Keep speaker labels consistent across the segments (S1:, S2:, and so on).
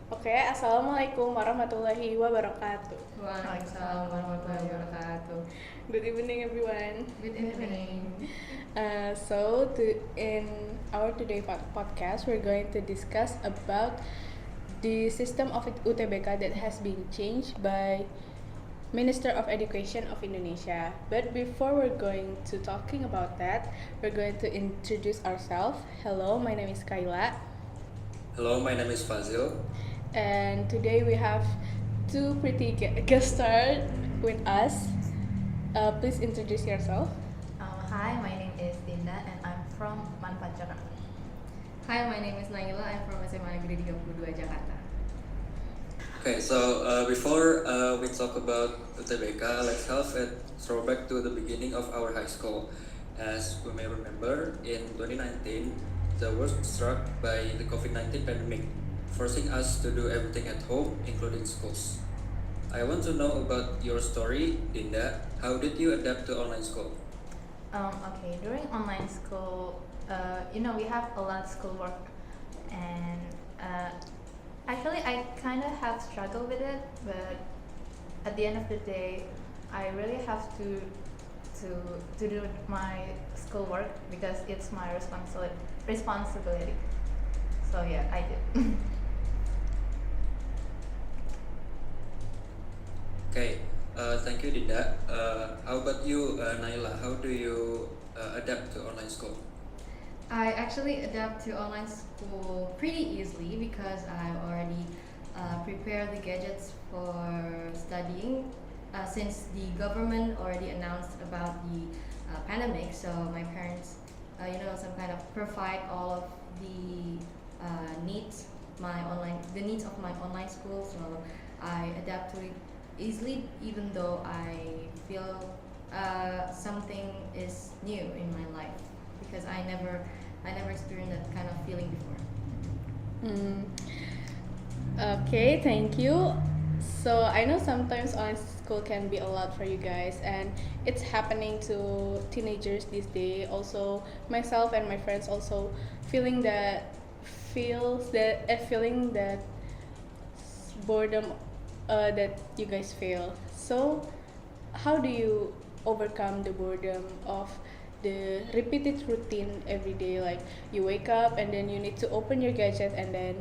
S1: Oke, Assalamualaikum warahmatullahi wabarakatuh.
S2: Waalaikumsalam warahmatullahi wabarakatuh.
S1: Good evening, everyone.
S2: Good evening.
S1: In our today podcast, we're going to discuss about the system of UTBK that has been changed by Minister of Education of Indonesia. But before we're going to talking about that, we're going to introduce ourselves. Hello, my name is Kayla.
S3: Hello, my name is Fazil.
S1: And today we have two pretty guest stars with us. Please introduce yourself.
S4: Hi, my name is Dinda and I'm from Manfaat Jakarta.
S2: Hi, my name is Naila. I'm from SMA Negeri 32 Jakarta.
S3: Okay, so before we talk about UTBK, let's have a throwback to the beginning of our high school. As we may remember, in 2019, the world struck by the COVID-19 pandemic, forcing us to do everything at home, including schools. I want to know about your story, Dinda. How did you adapt to online school?
S4: Okay, during online school, we have a lot of schoolwork, and actually, I kind of have struggled with it, but at the end of the day, I really have to do my schoolwork because it's my responsibility. So yeah, I did.
S3: Okay, thank you, Dinda. How about you, Naila? How do you adapt to online school?
S2: I actually adapt to online school pretty easily because I already prepared the gadgets for studying since the government already announced about the pandemic. So my parents, some kind of provide all of the the needs of my online school. So I adapt to it easily, even though I feel something is new in my life because I never experienced that kind of feeling before.
S1: Mm. Okay, thank you. So I know sometimes online school can be a lot for you guys, and it's happening to teenagers these days. Also, myself and my friends also feeling that feeling that boredom that you guys feel. So, how do you overcome the boredom of the repeated routine every day? Like you wake up and then you need to open your gadget and then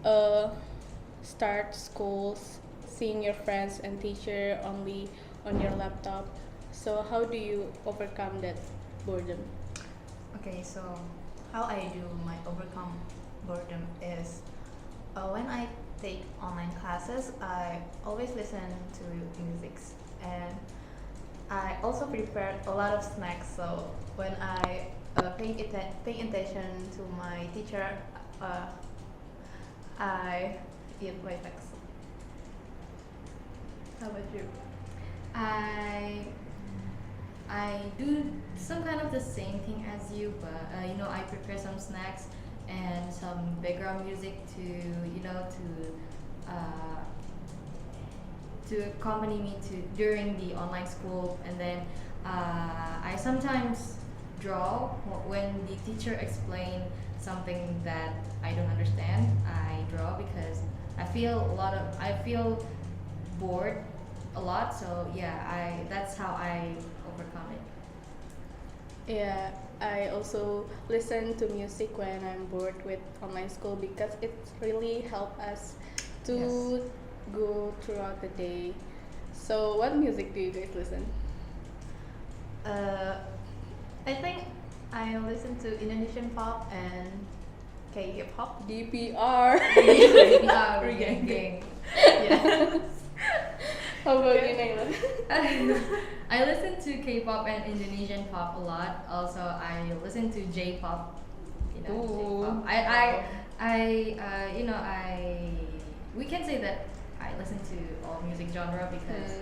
S1: uh, start schools, seeing your friends and teacher only on your laptop. So, how do you overcome that boredom?
S4: Okay, so how I do my overcome boredom is when I take online classes, I always listen to music, and I also prepare a lot of snacks. So when I paying attention to my teacher, uh, I eat my snacks. How about you?
S2: I I do some kind of the same thing as you, but I prepare some snacks and some background music to uh, to accompany me to during the online school, and then I sometimes draw when the teacher explain something that I don't understand. I draw because I feel bored a lot. So yeah, I that's how I overcome it.
S1: Yeah, I also listen to music when I'm bored with online school because it really help us to
S4: Yes.
S1: go throughout the day. So, what music do you guys listen?
S4: Uh, I think I listen to Indonesian pop and K-hip hop.
S1: DPR.
S2: Yeah,
S4: Gang.
S2: gang.
S4: Yeah.
S1: How about you,
S4: Okay.
S1: Naila?
S2: I listen to K-pop and Indonesian pop a lot. Also, I listen to J-pop.
S1: Ooh.
S2: J-pop. We can say that I listen to all music genre because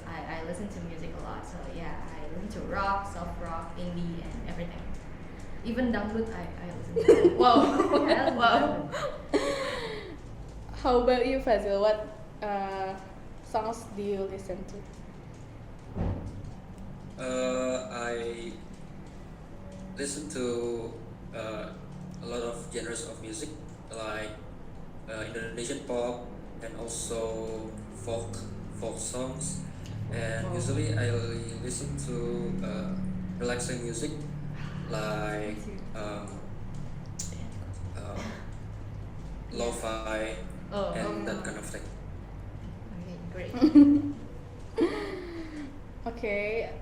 S2: I listen to music a lot. So yeah, I listen to rock, soft rock, indie, and everything. Even dangdut, I listen to.
S1: Wow.
S2: Yeah, I listen to
S1: Wow.
S2: dangdut.
S1: How about you, Fazil? What songs do you listen to?
S3: I listen to a lot of genres of music like Indonesian Indonesian pop and also folk folk songs. And
S2: Wow.
S3: usually I listen to relaxing music like
S2: Me too.
S3: um,
S2: Yeah.
S3: lo-fi
S4: Oh,
S3: and that
S2: Oh.
S3: kind of thing.
S4: okay, great.
S1: Okay,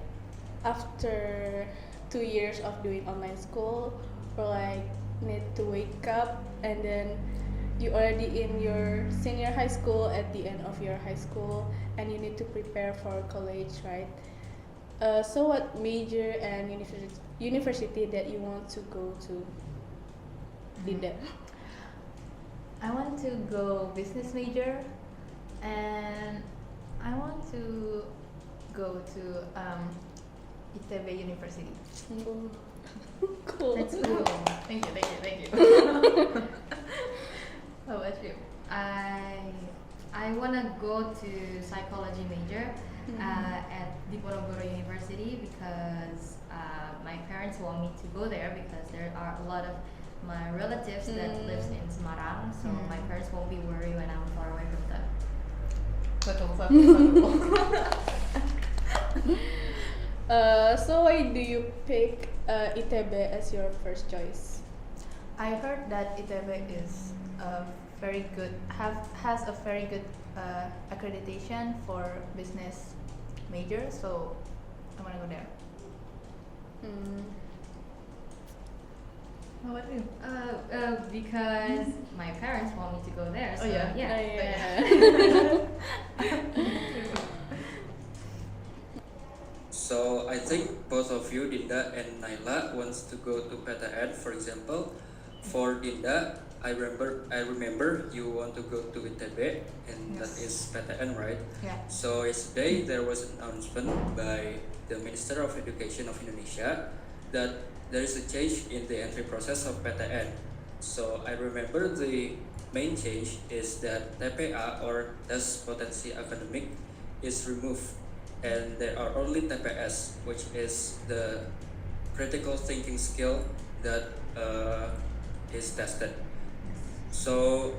S1: after 2 years of doing online school, or like need to wake up and then you already in your senior high school at the end of your high school and you need to prepare for college, right? So what major and university that you want to go to, Dinda?
S4: I want to go business major, and I want to go to ITB University.
S1: Cool.
S2: That's cool.
S4: Thank you, thank you, thank you. How about you?
S2: I wanna go to psychology major at Diponegoro University because my parents want me to go there because there are a lot of my relatives that lives in Semarang, so my parents won't be worried when I'm far away from them.
S1: So why do you pick ITB as your first choice?
S4: I heard that ITB is very good, has a very good accreditation for business major, so I want to go there. How about you?
S2: Because my parents want me to go there. So
S4: Oh, yeah?
S1: Yeah.
S3: So I think both of you, Dinda and Naila, wants to go to PTN, for example. For Dinda, I remember you want to go to ITB, and that
S4: Yes.
S3: is PTN, right?
S4: Yeah.
S3: So yesterday there was an announcement by the Minister of Education of Indonesia that there is a change in the entry process of PTN. So I remember the main change is that TPA or Test Potensi Academic is removed, and there are only TPS, which is the critical thinking skill that is tested. So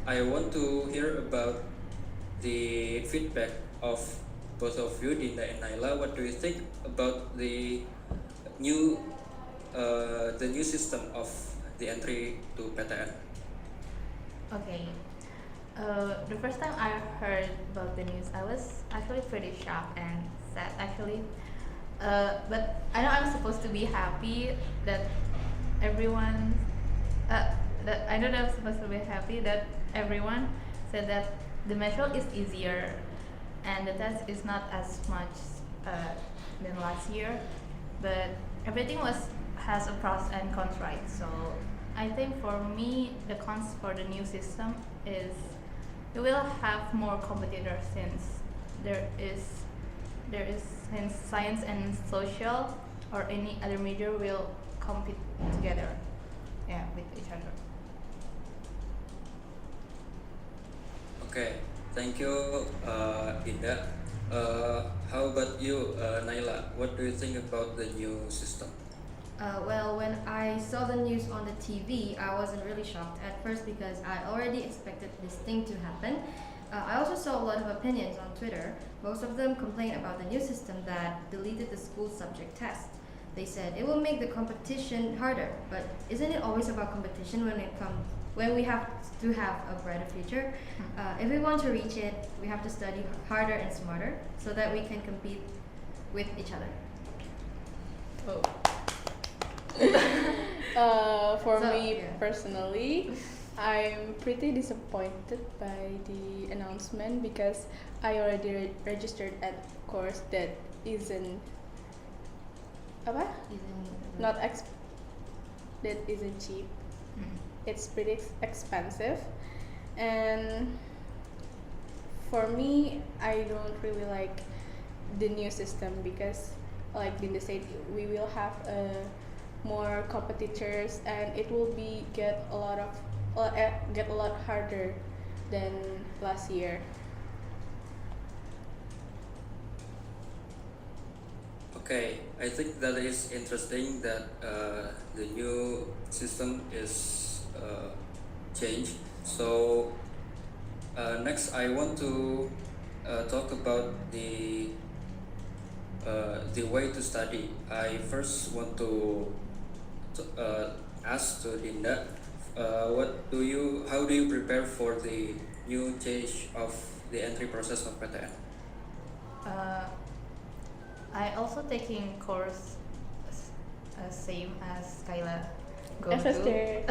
S3: I want to hear about the feedback of both of you, Dinda and Naila. What do you think about new the new system of the entry to PTN?
S4: Okay. The first time I heard about the news, I was actually pretty shocked and sad actually. But I know I'm supposed to be happy that everyone. That I know that I'm supposed to be happy that everyone said that the method is easier, and the test is not as much than last year. But everything has a pros and cons, right? So I think for me, the cons for the new system is we will have more competitors since there is since science and social or any other major will compete together, yeah, with each other.
S3: Okay, thank you, Dinda. How about you, Naila? What do you think about the new system?
S2: Well, when I saw the news on the TV, I wasn't really shocked at first because I already expected this thing to happen. I also saw a lot of opinions on Twitter. Most of them complained about the new system that deleted the school subject test. They said it will make the competition harder, but isn't it always about competition when we have to have a brighter future? If we want to reach it, we have to study harder and smarter so that we can compete with each other.
S4: Oh.
S1: For
S2: So,
S1: me
S2: yeah.
S1: personally, I'm pretty disappointed by the announcement because I already registered at course that isn't apa? Not that isn't cheap. It's pretty expensive, and for me, I don't really like the new system because, like Dinda said, we will have more competitors, and it will get a lot harder than last year.
S3: Okay, I think that is interesting that the new system is changed. So Next, I want to talk about the way to study. I first want to ask to Dinda, how do you prepare for the new change of the entry process of PTN?
S4: I also taking course same as Kayla go
S1: As a
S4: to.
S1: stare.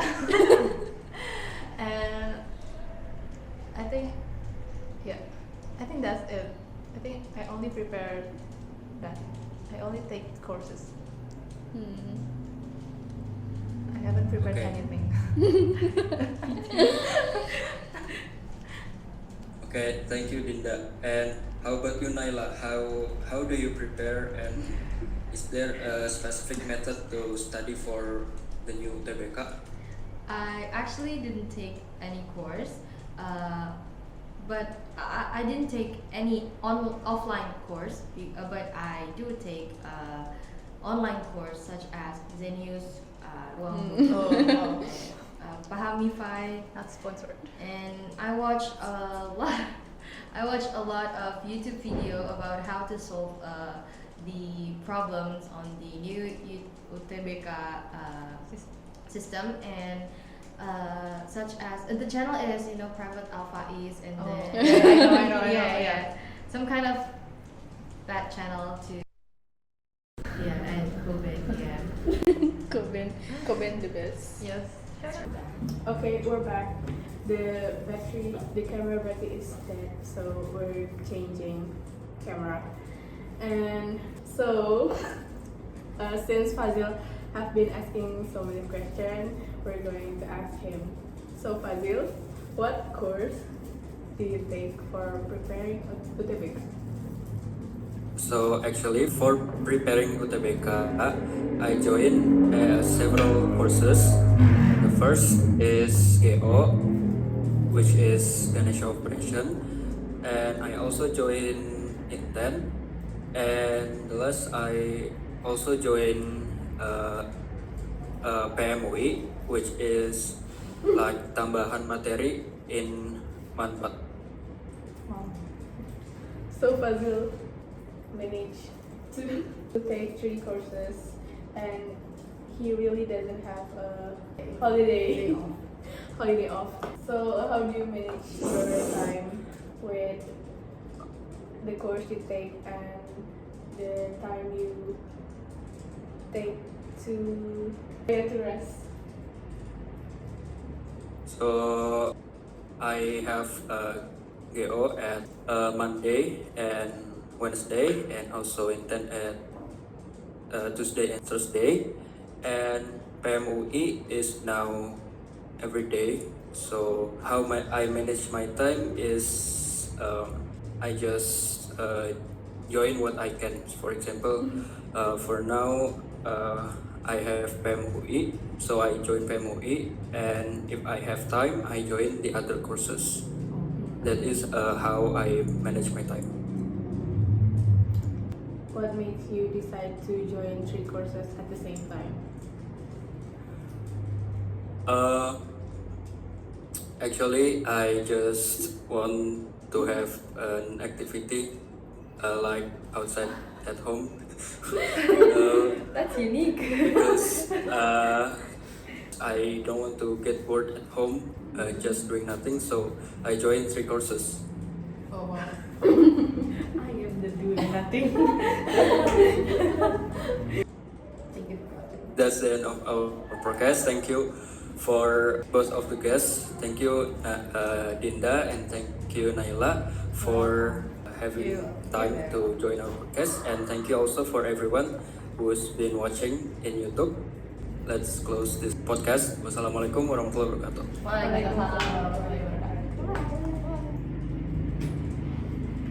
S4: And I think, yeah, I think that's it. I think I only prepare that. I only take courses.
S1: Hmm.
S4: I haven't prepared
S3: Okay.
S4: anything.
S3: Okay, thank you, Dinda. And how about you, Naila? How do you prepare, and is there a specific method to study for the new UTBK?
S2: I actually didn't take any course, but I didn't take any offline course, but I do take online course such as Zenius,
S4: Oh, wow.
S2: Pahamify,
S4: Not sponsored.
S2: and I watch a lot. I watch a lot of YouTube video about how to solve the problems on the new UTBK system, and such as the channel is private alpha is, and
S4: Oh,
S2: then
S4: yeah, I know,
S2: yeah, some kind of that channel to and COVID, yeah.
S1: Koben the best.
S4: Yes.
S1: Okay, we're back. The camera battery is dead, so we're changing camera. And so, since Fazil have been asking so many questions, we're going to ask him. So Fazil, what course do you take for preparing UTBK?
S3: So actually, for preparing UTBK, I joined several courses. The first is GO, which is Ganesha Operation, and I also joined Inten, and the last I also joined PMUI, which is like tambahan materi in Manpat.
S1: So Fazil managed to take 3 courses, and he really doesn't have a holiday holiday off. So how do you manage your time with the course you take and the time you take to get to rest?
S3: So I have GO at Monday and Wednesday, and also Inten at Tuesday and Thursday, and PMUI is now every day. So how I manage my time is I just join what I can. For example, for now I have PMUI, so I join PMUI, and if I have time, I join the other courses. That is how I manage my time.
S1: What makes you decide to join 3 courses at the same time?
S3: Actually, I just want to have an activity like outside at home.
S2: That's unique.
S3: Because I don't want to get bored at home just doing nothing, so I joined 3 courses.
S4: Oh, wow.
S1: I am the doing nothing.
S2: Thank you.
S3: That's the end of our podcast. Thank you for both of the guests. Thank you, Dinda, and thank you, Naila, for having time to join our podcast. And thank you also for everyone who's been watching in YouTube. Let's close this podcast. Wassalamualaikum warahmatullahi wabarakatuh.
S2: Waalaikumsalam warahmatullahi wabarakatuh.